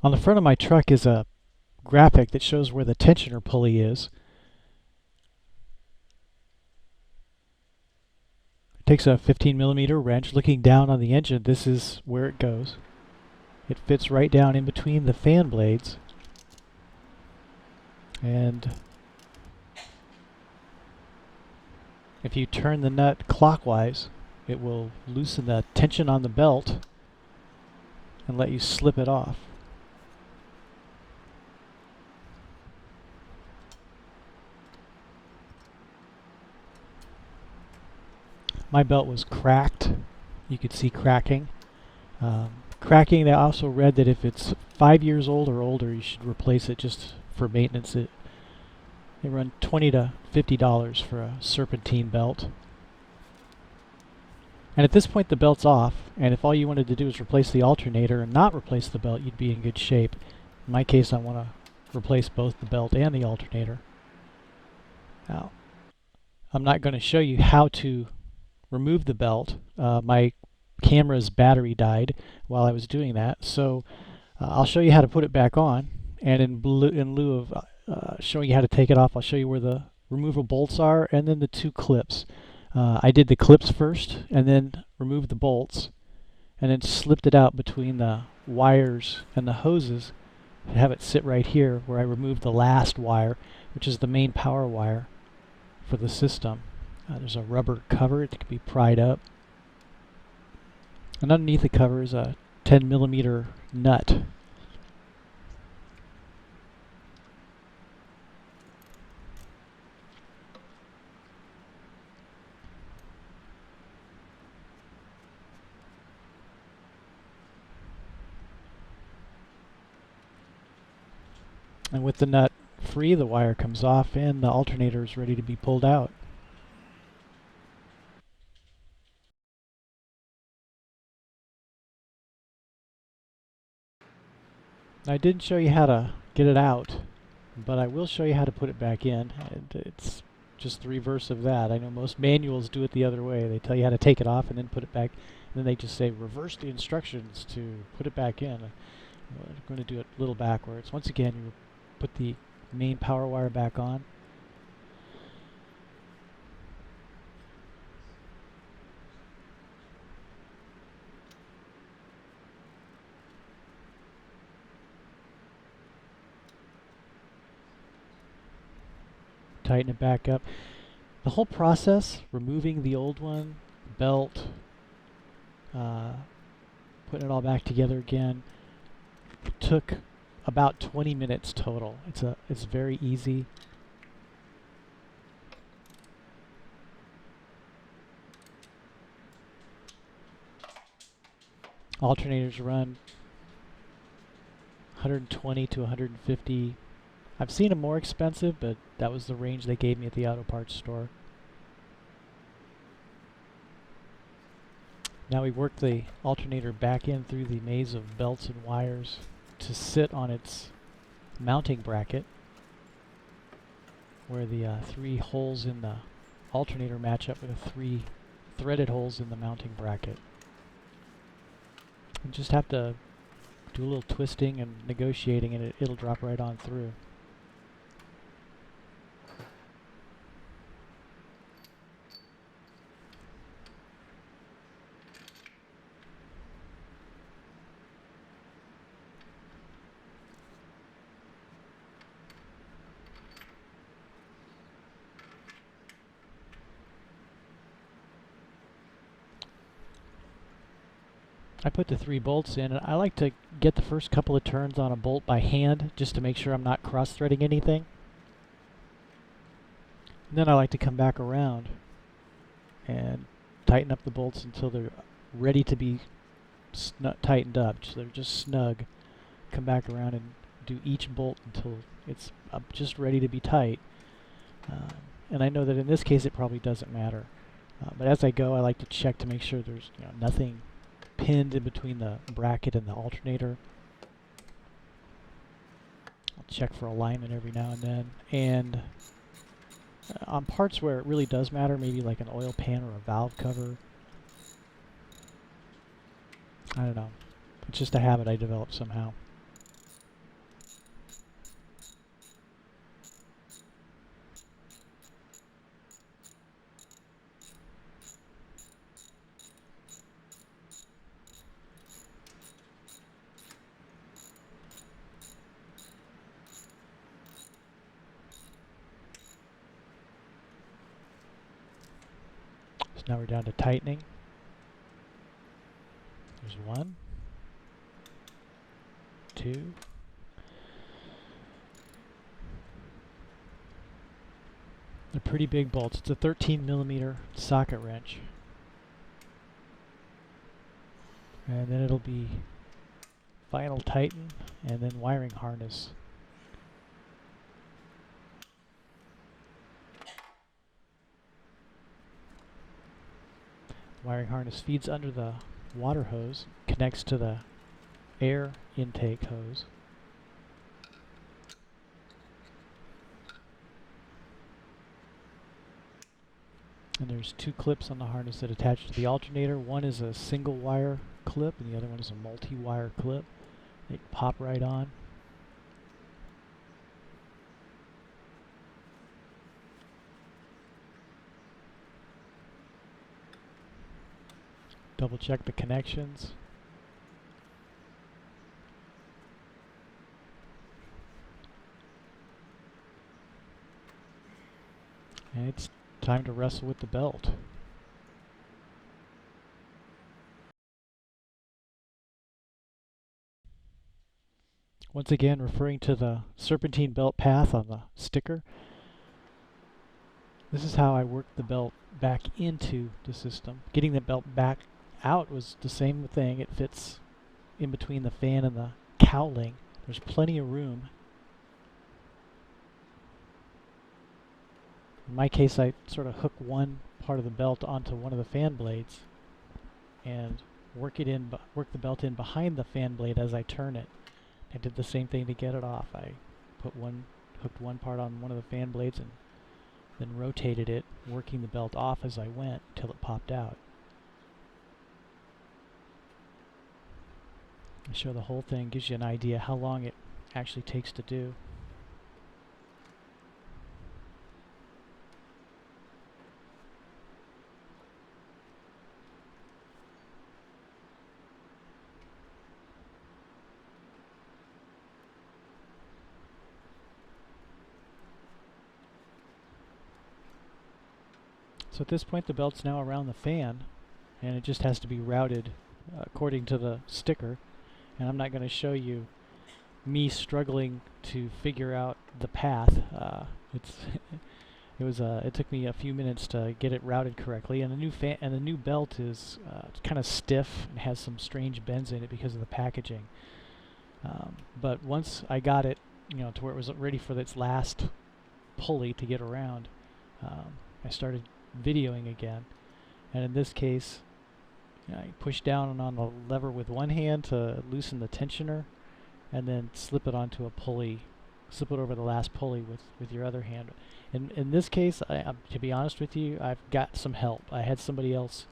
On the front of my truck is a graphic that shows where the tensioner pulley is. It takes a 15 millimeter wrench. Looking down on the engine, this is where it goes. It fits right down in between the fan blades. And if you turn the nut clockwise, it will loosen the tension on the belt and let you slip it off. My belt was cracked. You could see cracking. Cracking, they also read that if it's 5 years old or older, you should replace it just for maintenance. They run $20 to $50 for a serpentine belt. And at this point the belt's off, and if all you wanted to do is replace the alternator and not replace the belt, you'd be in good shape. In my case, I want to replace both the belt and the alternator. Now, I'm not going to show you how to remove the belt. My camera's battery died while I was doing that, so I'll show you how to put it back on, and in lieu of showing you how to take it off, I'll show you where the removable bolts are and then the two clips. I did the clips first and then removed the bolts and then slipped it out between the wires and the hoses to have it sit right here where I removed the last wire, which is the main power wire for the system. There's a rubber cover that can be pried up. And underneath the cover is a 10 millimeter nut. And with the nut free, the wire comes off and the alternator is ready to be pulled out. I didn't show you how to get it out, but I will show you how to put it back in, and it's just the reverse of that. I know most manuals do it the other way. They tell you how to take it off and then put it back, and then they just say reverse the instructions to put it back in. I'm going to do it a little backwards. Once again, you put the main power wire back on. Tighten it back up. The whole process, removing the old one, belt, putting it all back together again, took about 20 minutes total. It's very easy. Alternators run 120 to 150. I've seen them more expensive, but that was the range they gave me at the auto parts store. Now we work the alternator back in through the maze of belts and wires to sit on its mounting bracket, where the 3 holes in the alternator match up with the 3 threaded holes in the mounting bracket. You just have to do a little twisting and negotiating, and it'll drop right on through. I put the 3 bolts in, and I like to get the first couple of turns on a bolt by hand just to make sure I'm not cross-threading anything. And then I like to come back around and tighten up the bolts until they're ready to be tightened up, so they're just snug. Come back around and do each bolt until it's just ready to be tight. And I know that in this case it probably doesn't matter. But as I go, I like to check to make sure there's nothing pinned in between the bracket and the alternator. I'll check for alignment every now and then. And on parts where it really does matter, maybe like an oil pan or a valve cover, I don't know. It's just a habit I developed somehow. Now we're down to tightening. There's 1, 2. They're pretty big bolts. It's a 13mm socket wrench. And then it'll be final tighten and then wiring harness. Wiring harness feeds under the water hose, connects to the air intake hose. And there's 2 clips on the harness that attach to the alternator. One is a single wire clip and the other one is a multi-wire clip. They pop right on. Double check the connections. And it's time to wrestle with the belt. Once again, referring to the serpentine belt path on the sticker, this is how I worked the belt back into the system. Getting the belt back out was the same thing. It fits in between the fan and the cowling. There's plenty of room. In my case, I sort of hook one part of the belt onto one of the fan blades and work the belt in behind the fan blade as I turn it. I did the same thing to get it off. I hooked one part on one of the fan blades and then rotated it, working the belt off as I went until it popped out. I show the whole thing, gives you an idea how long it actually takes to do. So at this point the belt's now around the fan and it just has to be routed according to the sticker, and I'm not going to show you me struggling to figure out the path. It took me a few minutes to get it routed correctly, and the new belt is kind of stiff and has some strange bends in it because of the packaging. But once I got it, to where it was ready for its last pulley to get around, I started videoing again, and in this case I push down on the lever with one hand to loosen the tensioner and then slip it onto a pulley, slip it over the last pulley with your other hand. In this case, to be honest with you, I've got some help. I had somebody else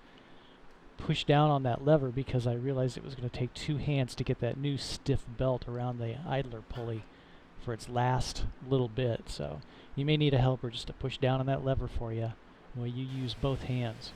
push down on that lever because I realized it was going to take 2 hands to get that new stiff belt around the idler pulley for its last little bit. So you may need a helper just to push down on that lever for you while you use both hands.